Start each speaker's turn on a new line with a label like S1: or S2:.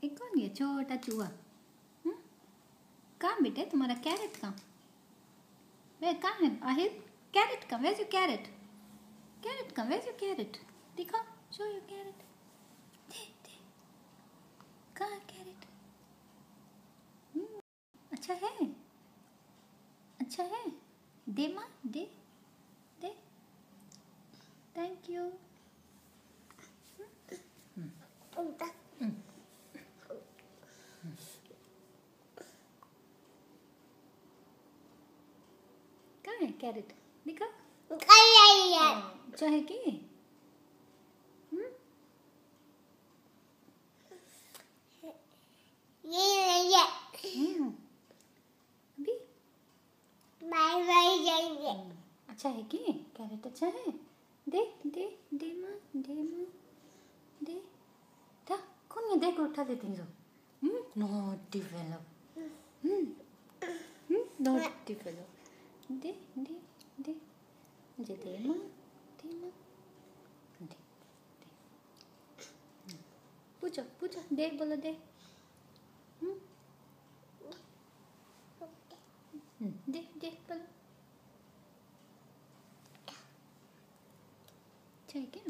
S1: एक कौन ये छोटा चूहा? कहाँ बेटे तुम्हारा कैरेट कहाँ? वे कहाँ है आहिर? कैरेट कहाँ? Where's your carrot? कैरेट कहाँ? Where's your carrot? दिखा, show your carrot. दे दे. कहाँ है कैरेट? अच्छा है, अच्छा है. दे माँ, दे दे. Thank you. कहाँ है कैरेट? दिखा. अच्छा है कि? अभी अच्छा है कि? कैरेट अच्छा है. दे दे दे माँ, दे माँ, दे. था कौन ये देख उठा देती हैं सब. Naughty fellow. Naughty fellow. दे दे दे मुझे दे माँ, दे माँ, दे दे. पूछो पूछो, दे बोलो दे. दे दे बोलो. अच्छा है क्या?